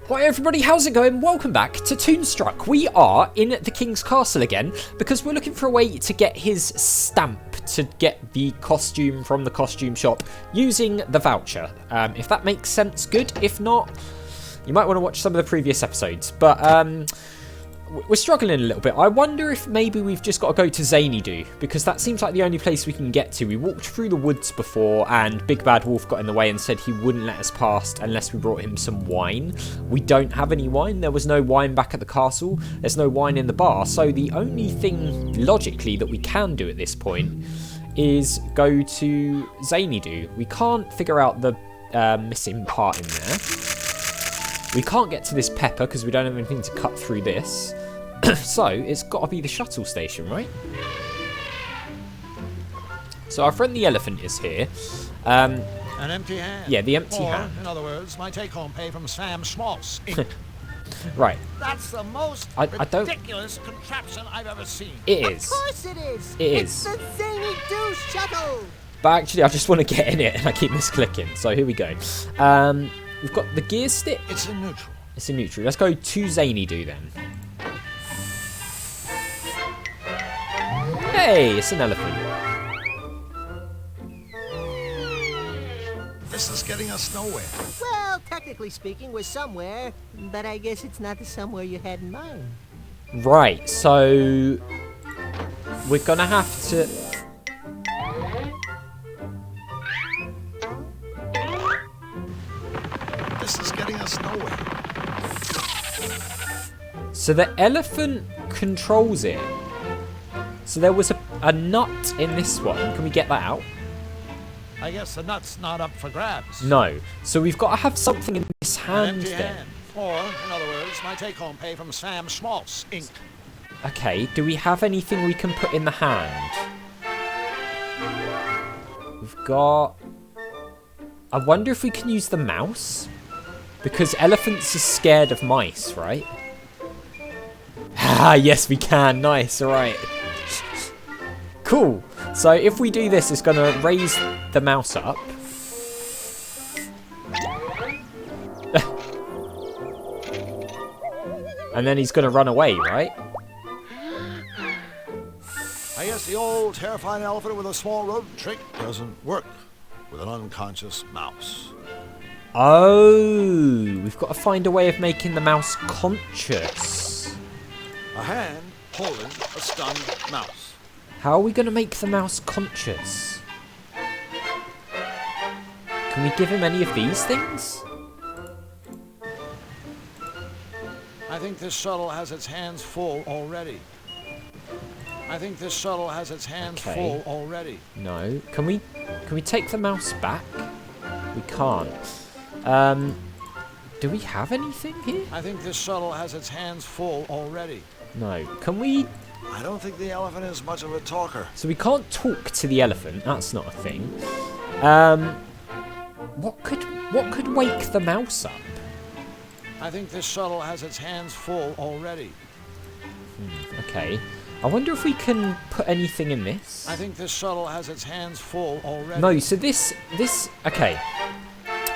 Hi everybody, how's it going? Welcome back to Toonstruck. We are in the King's Castle again because we're looking for a way to get his stamp to get the costume from the costume shop using the voucher. If that makes sense, good. If not, you might want to watch some of the previous episodes. But we're struggling a little bit. I wonder if maybe we've just got to go to Zanydu because that seems like the only place we can get to. We walked through the woods before and Big Bad Wolf got in the way and said he wouldn't let us past unless we brought him some wine. We don't have any wine. There was no wine back at the castle. There's no wine in the bar. So the only thing logically that we can do at this point is go to Zanydu. We can't figure out the missing part in there. We can't get to this pepper because we don't have anything to cut through this. So it's got to be the shuttle station, right? So our friend the elephant is here. An empty hand. Yeah, the empty hand. In other words, my take-home pay from Sam Schmaltz. Right. That's the most ridiculous contraption I've ever seen. It is. Of course it is. It it's is. the Zanydu shuttle. But actually, I just want to get in it and I keep misclicking. So here we go. We've got the gear stick. It's in neutral. It's in neutral. Let's go to Zanydu then. Hey, it's an elephant. This is getting us nowhere. Well, technically speaking, we're somewhere, but I guess it's not the somewhere you had in mind. Right, so we're gonna have to. This is getting us nowhere. So the elephant controls it. So there was a nut in this one. Can we get that out? I guess the nut's not up for grabs. No. So we've got to have something in this An hand empty then. hand. Or, in other words, my take-home pay from Sam Schmaltz, Inc. Okay, do we have anything we can put in the hand? We've got... I wonder if we can use the mouse? Because elephants are scared of mice, right? Ah, yes we can. Nice, alright. Cool. So if we do this, it's going to raise the mouse up. And then he's going to run away, right? I guess the old terrifying elephant with a small rodent trick doesn't work with an unconscious mouse. Oh, we've got to find a way of making the mouse conscious. A hand holding a stunned mouse. How are we going to make the mouse conscious? Can we give him any of these things? I think this shuttle has its hands full already. Full already. No. Can we take the mouse back? We can't. Do we have anything here? I think this shuttle has its hands full already. No. Can we... I don't think the elephant is much of a talker. So we can't talk to the elephant. That's not a thing. What could wake the mouse up? I think this shuttle has its hands full already. Okay. I wonder if we can put anything in this. I think this shuttle has its hands full already. No, so this... Okay.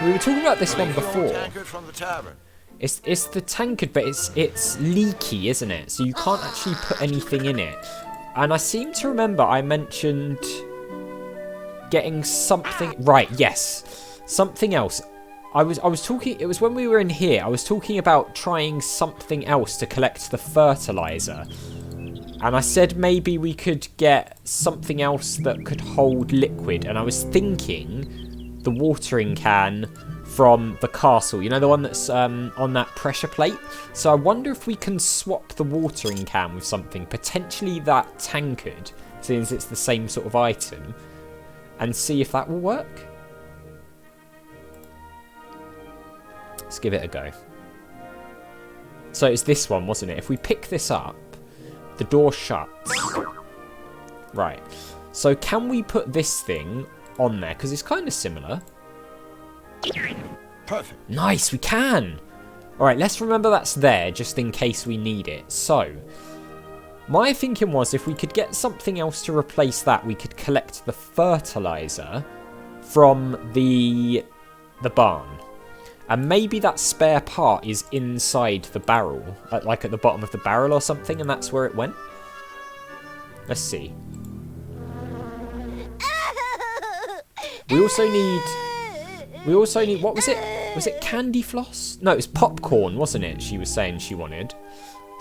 We were talking about this one before. Tankard from the tavern. It's the tankard, but it's leaky, isn't it? So you can't actually put anything in it. And I seem to remember I mentioned getting something... Right, yes. Something else. I was talking... It was when we were in here. I was talking about trying something else to collect the fertilizer. And I said maybe we could get something else that could hold liquid. And I was thinking the watering can from the castle. You know, the one that's on that pressure plate? So I wonder if we can swap the watering can with something. Potentially that tankard, since it's the same sort of item. And see if that will work. Let's give it a go. So it's this one, wasn't it? If we pick this up, the door shuts. Right. So can we put this thing on there? Because it's kind of similar. Perfect. Nice, we can. All right, let's remember that's there just in case we need it. So my thinking was if we could get something else to replace that, we could collect the fertilizer from the barn. And maybe that spare part is inside the barrel, like at the bottom of the barrel or something, and that's where it went. Let's see. We also need, what was it? Was it candy floss? No, it was popcorn, wasn't it? She was saying she wanted.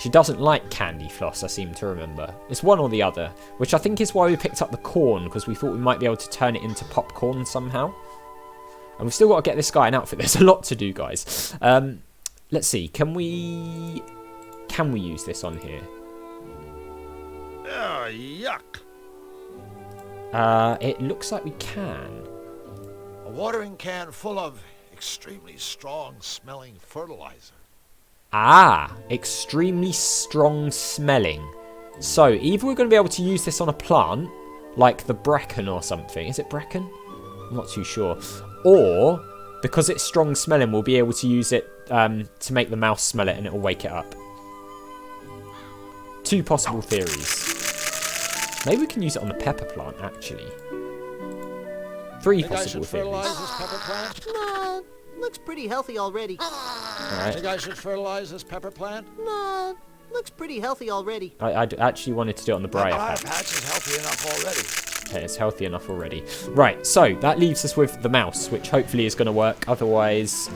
She doesn't like candy floss, I seem to remember. It's one or the other, which I think is why we picked up the corn, because we thought we might be able to turn it into popcorn somehow. And we've still got to get this guy an outfit. There's a lot to do, guys. Let's see. Can we use this on here? Yuck. It looks like we can. A watering can full of extremely strong-smelling fertilizer. Ah, extremely strong smelling. So, either we're going to be able to use this on a plant, like the bracken or something. Is it bracken? I'm not too sure. Or, because it's strong smelling, we'll be able to use it to make the mouse smell it and it'll wake it up. Two possible theories. Maybe we can use it on the pepper plant, actually. Three possible theories. Fertilize this pepper plant? Nah, looks pretty healthy already. Alright. Think I should fertilize this pepper plant? Nah, looks pretty healthy already. I actually wanted to do it on the briar patch. patch is healthy enough already. Okay, it's healthy enough already. Right, so that leaves us with the mouse, which hopefully is going to work. Otherwise,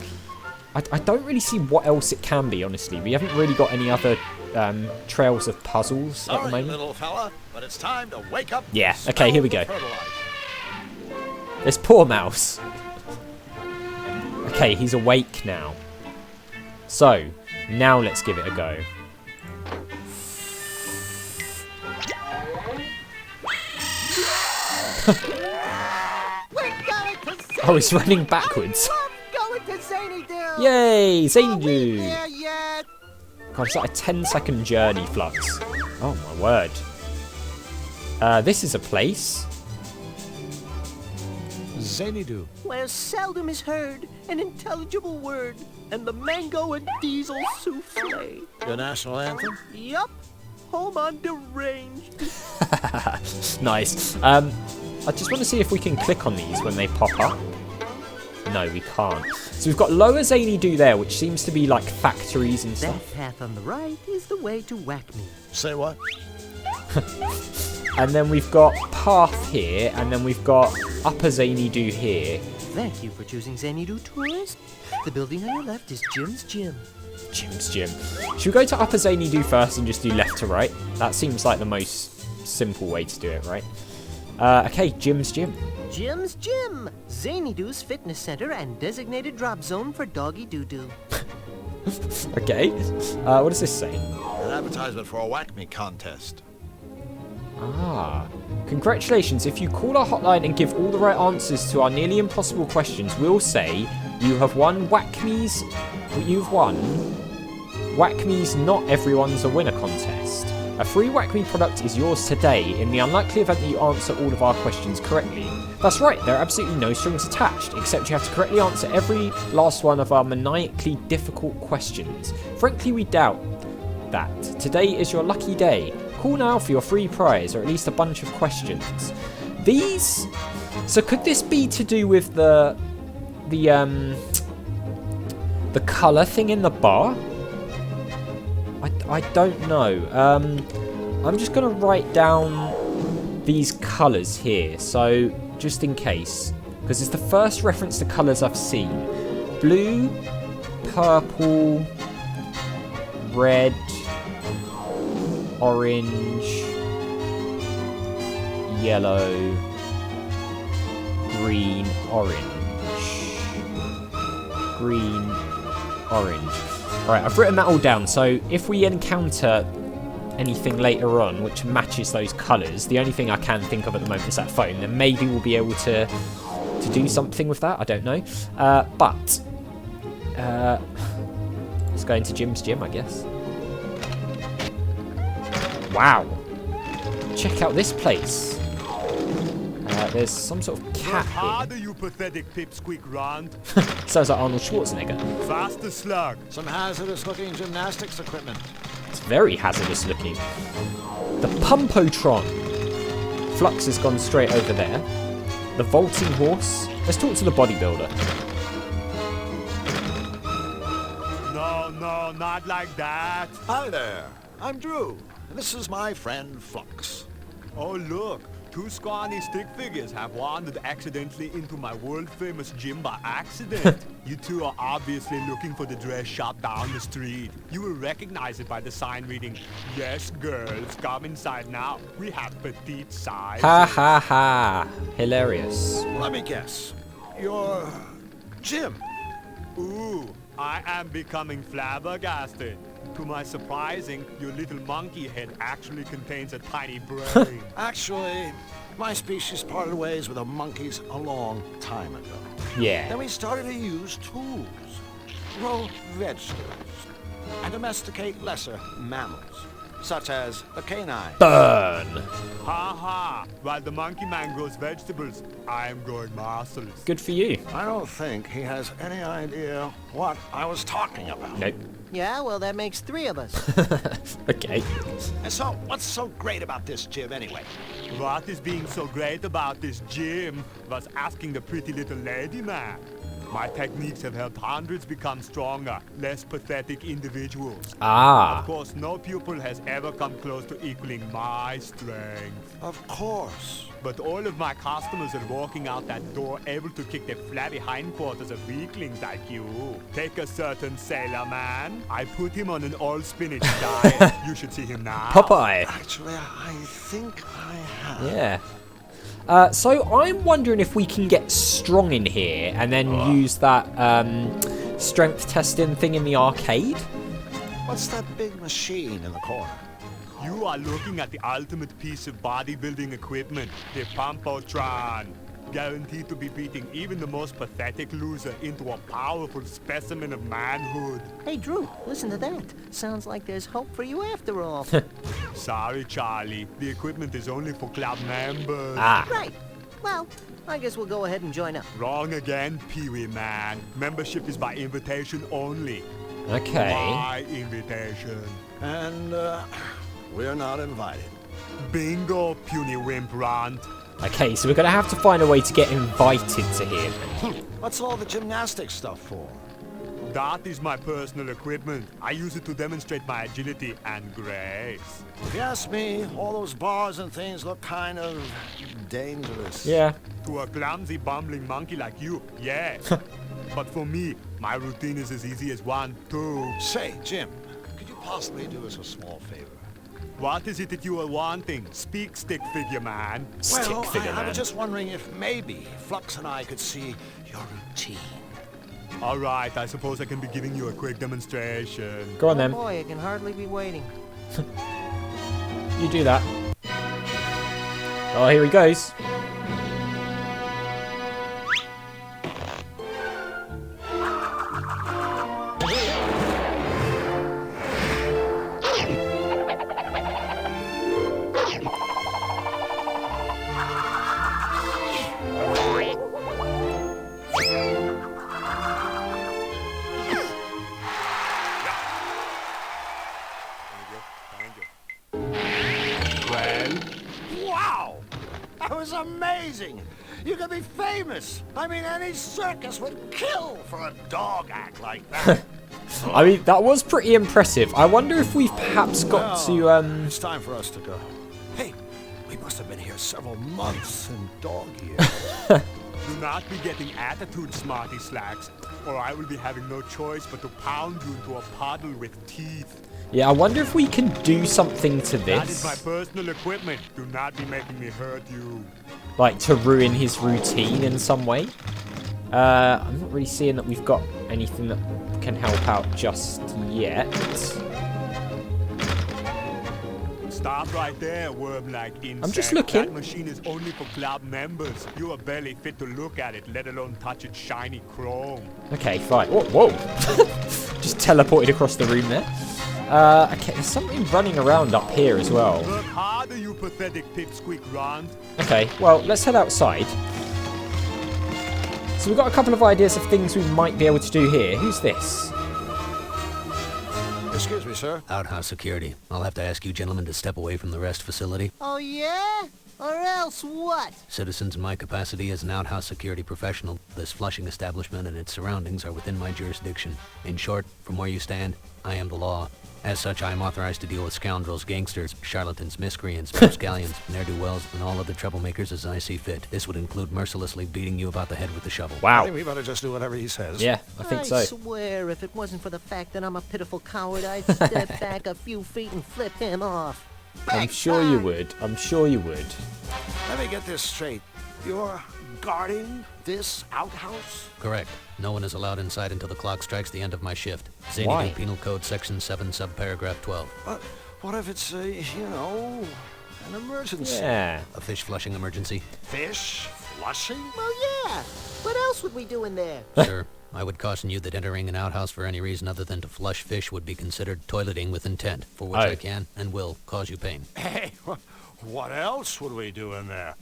I don't really see what else it can be, honestly. We haven't really got any other trails of puzzles at the moment. Little fella, but it's time to wake up. Yeah, okay, here we go. Fertilizer. This poor mouse. Okay, he's awake now. So, now let's give it a go. Oh, he's running backwards. Yay, Zanydu! God, it's like a 10-second journey, Flux. Oh my word. This is a place. Zanydu. Where seldom is heard an intelligible word, and the mango and diesel souffle. Your national anthem? Yup. Home on deranged. Nice. I just want to see if we can click on these when they pop up. No, we can't. So we've got Lower Zanydu there, which seems to be like factories and stuff. That path on the right is the way to whack me. Say what? And then we've got Path here, and then we've got Upper Zanydu here. Thank you for choosing Zanydu Tourist. The building on your left is Jim's Gym. Jim's Gym. Should we go to Upper Zanydu first and just do left to right? That seems like the most simple way to do it, right? Okay, Jim's Gym. Jim's Gym, Zanydu's fitness center and designated drop zone for doggy doo-doo. Okay. What does this say? An advertisement for a whack me contest. Ah. Congratulations. If you call our hotline and give all the right answers to our nearly impossible questions, we'll say you have won Whack-Me's. You've won Whack-Me's Not Everyone's a Winner contest. A free Whack-Me product is yours today in the unlikely event that you answer all of our questions correctly. That's right, there are absolutely no strings attached, except you have to correctly answer every last one of our maniacally difficult questions. Frankly, we doubt that. Today is your lucky day. Call now for your free prize, or at least a bunch of questions. These... So could this be to do with the colour thing in the bar? I don't know. I'm just going to write down these colours here, so just in case, because it's the first reference to colours I've seen. Blue, purple, red, orange, yellow, green, orange. Green, orange. Alright, I've written that all down, so if we encounter anything later on which matches those colours, the only thing I can think of at the moment is that phone, then maybe we'll be able to do something with that, I don't know. But let's go into Jim's Gym, I guess. Wow. Check out this place. There's some sort of cat here. Harder, you pathetic pipsqueak round. Sounds like Arnold Schwarzenegger. Faster slug. Some hazardous-looking gymnastics equipment. It's very hazardous looking. The Pumpotron. Flux has gone straight over there. The vaulting horse. Let's talk to the bodybuilder. No, no, not like that. Hi there. I'm Drew, and this is my friend Flux. Oh, look. 2 scrawny stick figures have wandered accidentally into my world-famous gym by accident. You two are obviously looking for the dress shop down the street. You will recognize it by the sign reading, "Yes, girls, come inside now. We have petite size." Ha ha ha. Hilarious. Let me guess. You're Jim. Ooh, I am becoming flabbergasted. To my surprising, your little monkey head actually contains a tiny brain. Actually, my species parted ways with the monkeys a long time ago. Yeah. Then we started to use tools, grow vegetables, and domesticate lesser mammals, such as the canine. Burn. Ha ha! While the monkey man grows vegetables, I am growing marvelous. Good for you. I don't think he has any idea what I was talking about. Nope. Yeah, well, that makes 3 of us. Okay. And so, what's so great about this gym anyway? What is being so great about this gym was asking the pretty little lady man. My techniques have helped hundreds become stronger, less pathetic individuals. Ah. Of course, no pupil has ever come close to equaling my strength. Of course. But all of my customers are walking out that door able to kick their flabby hindquarters of weaklings like you. Take a certain sailor man. I put him on an all-spinach diet. You should see him now. Popeye. Actually, I think I have. Yeah. So I'm wondering if we can get strong in here and then use that strength testing thing in the arcade. What's that big machine in the corner? You are looking at the ultimate piece of bodybuilding equipment, the Pumpotron. Guaranteed to be beating even the most pathetic loser into a powerful specimen of manhood. Hey, Drew, listen to that. Sounds like there's hope for you after all. Sorry, Charlie. The equipment is only for club members. Ah. Right. Well, I guess we'll go ahead and join up. Wrong again, Pee-wee man. Membership is by invitation only. Okay. By invitation. And, we're not invited. Bingo, puny wimp runt. Okay, so we're going to have to find a way to get invited to here. What's all the gymnastics stuff for? That is my personal equipment. I use it to demonstrate my agility and grace. If you ask me, all those bars and things look kind of dangerous. Yeah. To a clumsy, bumbling monkey like you, yeah. But for me, my routine is as easy as 1, 2. Say, Jim, could you possibly do us a small favor? What is it that you are wanting? Speak, stick figure man. Stick figure, I man. was just wondering if maybe Flux and I could see your routine. All right, I suppose I can be giving you a quick demonstration. Go on Oh then. boy, I can hardly be waiting. You do that. Oh, here he goes. Wow! That was amazing! You could be famous! I mean, any circus would kill for a dog act like that. I mean, that was pretty impressive. I wonder if we've perhaps got to, It's time for us to go. Hey, we must have been here several months in dog years. Do not be getting attitude, smarty slacks, or I will be having no choice but to pound you into a puddle with teeth. Yeah, I wonder if we can do something to That is my this. personal equipment. Do not be making me hurt you. Like, to ruin his routine in some way. I'm not really seeing that we've got anything that can help out just yet. Stop right there, worm-like insect. I'm just looking. That machine is only for club members. You are barely fit to look at it, let alone touch its shiny chrome. Okay, fine. Whoa. Just teleported across the room there. Okay, there's something running around up here as well. Work harder, you pathetic pipsqueak runt. Okay, well, let's head outside. So we've got a couple of ideas of things we might be able to do here. Who's this? Excuse me, sir. Outhouse security. I'll have to ask you gentlemen to step away from the rest facility. Oh, yeah? Or else what? Citizens, in my capacity as an outhouse security professional, this flushing establishment and its surroundings are within my jurisdiction. In short, from where you stand, I am the law. As such, I am authorized to deal with scoundrels, gangsters, charlatans, miscreants, rapscallions, ne'er-do-wells, and all other troublemakers as I see fit. This would include mercilessly beating you about the head with the shovel. I Wow. think we better just do whatever he says. Yeah, I think so. I swear, if it wasn't for the fact that I'm a pitiful coward, I'd step back a few feet and flip him off. I'm sure you would. I'm sure you would. Let me get this straight. You're guarding this outhouse? Correct. No one is allowed inside until the clock strikes the end of my shift. Why? Zanydu Penal Code Section 7, subparagraph 12. But what if it's an emergency? Yeah. A fish flushing emergency? Fish flushing? Well, yeah. What else would we do in there? Sir, I would caution you that entering an outhouse for any reason other than to flush fish would be considered toileting with intent, for which Oh. I can and will cause you pain. Hey, what else would we do in there?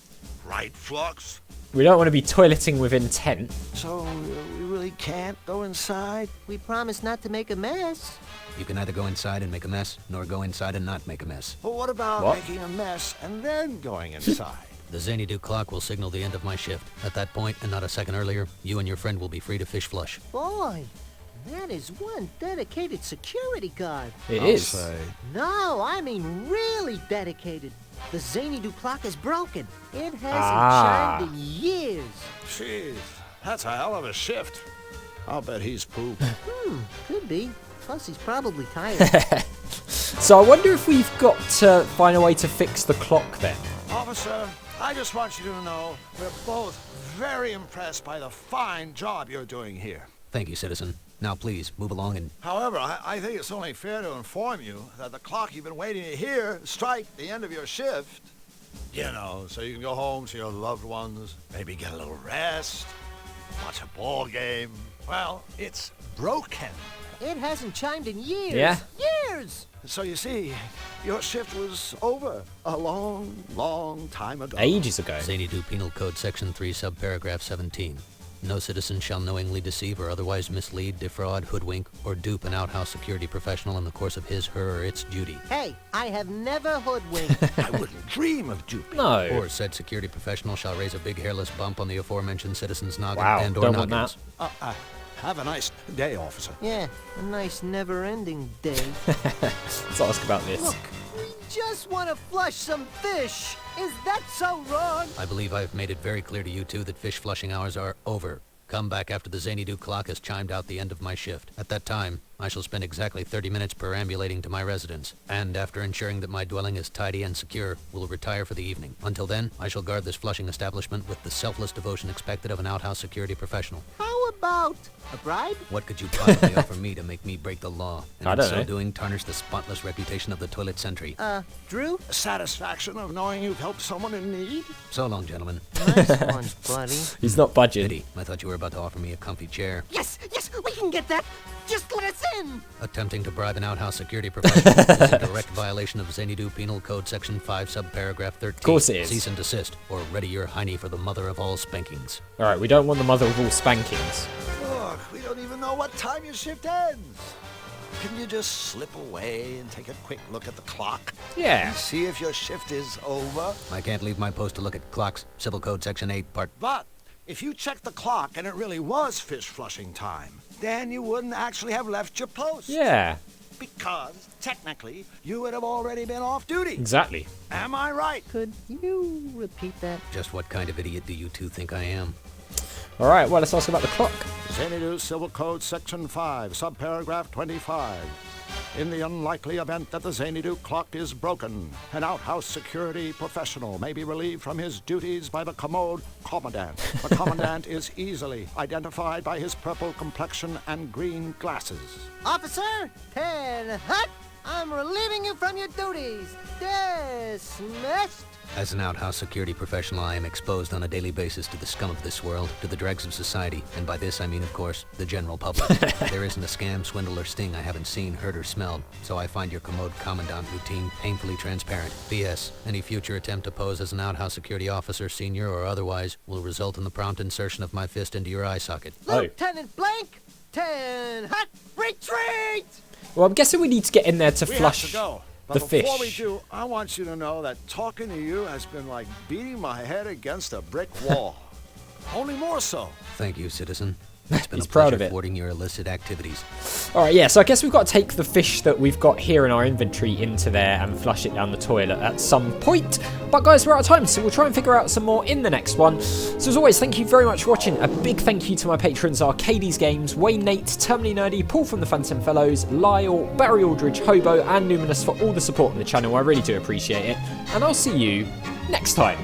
Right, Flux? We don't want to be toileting with intent. So we really can't go inside? We promised not to make a mess. You can neither go inside and make a mess, nor go inside and not make a mess. Well, what about What? making a mess and then going inside? The Zanydu clock will signal the end of my shift. At that point, and not a second earlier, you and your friend will be free to fish flush. Boy, that is one dedicated security guard. It I'll is. say. No, I mean really dedicated. The Zanydu clock is broken. It hasn't chimed in years. Jeez, that's a hell of a shift. I'll bet he's pooped. Could be. Plus, he's probably tired. So I wonder if we've got to find a way to fix the clock then. Officer, I just want you to know we're both very impressed by the fine job you're doing here. Thank you, citizen. Now please, move along and... However, I think it's only fair to inform you that the clock you've been waiting to hear strike the end of your shift. You know, so you can go home to your loved ones, maybe get a little rest, watch a ball game. Well, it's broken. It hasn't chimed in years. Yeah. Years! So you see, your shift was over a long, long time ago. Ages ago. Zanydu Penal Code Section 3, subparagraph 17. No citizen shall knowingly deceive or otherwise mislead, defraud, hoodwink, or dupe an outhouse security professional in the course of his, her, or its duty. Hey, I have never hoodwinked. I wouldn't dream of duping. No. Or said security professional shall raise a big hairless bump on the aforementioned citizen's noggin Wow, and or don't want noggins. that. Have a nice day, officer. Yeah, a nice never-ending day. Let's ask about this. Look, we just want to flush some fish. Is that so wrong? I believe I've made it very clear to you two that fish flushing hours are over. Come back after the Zanydu clock has chimed out the end of my shift. At that time, I shall spend exactly 30 minutes perambulating to my residence, and after ensuring that my dwelling is tidy and secure, will retire for the evening. Until then, I shall guard this flushing establishment with the selfless devotion expected of an outhouse security professional. How about a bribe? What could you possibly offer me to make me break the law, and I in don't so know. doing tarnish the spotless reputation of the toilet sentry? Drew? Satisfaction of knowing you've helped someone in need? So long, gentlemen. Nice one, buddy. He's not budging. Pity. I thought you were about to offer me a comfy chair. Yes, we can get that. Just let us in. Attempting to bribe an outhouse security professional is a direct violation of Zanydu Penal Code Section 5, subparagraph 13. Of course it is. Cease and desist, or ready your hiney for the mother of all spankings. All right, we don't want the mother of all spankings. Look, we don't even know what time your shift ends. Can you just slip away and take a quick look at the clock? Yeah. And see if your shift is over? I can't leave my post to look at clocks. Civil Code Section 8, Part... But if you checked the clock and it really was fish flushing time, then you wouldn't actually have left your post. Yeah, Because, technically, you would have already been off duty. exactly. Am I right? Could you repeat that? Just what kind of idiot do you two think I am? All right, well, let's ask about the clock. Zanydu Civil Code Section 5, subparagraph 25. In the unlikely event that the Zanydu clock is broken, an outhouse security professional may be relieved from his duties by the commode commandant. The commandant is easily identified by his purple complexion and green glasses. Officer, 10 hut. I'm relieving you from your duties. Dismissed. As an outhouse security professional, I am exposed on a daily basis to the scum of this world, to the dregs of society, and by this I mean, of course, the general public. There isn't a scam, swindle, or sting I haven't seen, heard, or smelled, so I find your commode commandant routine painfully transparent. P.S. Any future attempt to pose as an outhouse security officer, senior or otherwise, will result in the prompt insertion of my fist into your eye socket. Oh. Lieutenant Blank, 10 hut. Retreat. Well, I'm guessing we need to get in there to We flush. have to go. But The before we fish. do, I want you to know that talking to you has been like beating my head against a brick wall. Only more so. Thank you, citizen. It's been He's a proud pleasure of it. thwarting your illicit activities. Alright, yeah, so I guess we've got to take the fish that we've got here in our inventory into there and flush it down the toilet at some point. But guys, we're out of time, so we'll try and figure out some more in the next one. So as always, thank you very much for watching. A big thank you to my patrons, Arcades Games, Wayne Nate, Terminally Nerdy, Paul from the Phantom Fellows, Lyle, Barry Aldridge, Hobo, and Numinous for all the support on the channel. I really do appreciate it. And I'll see you next time.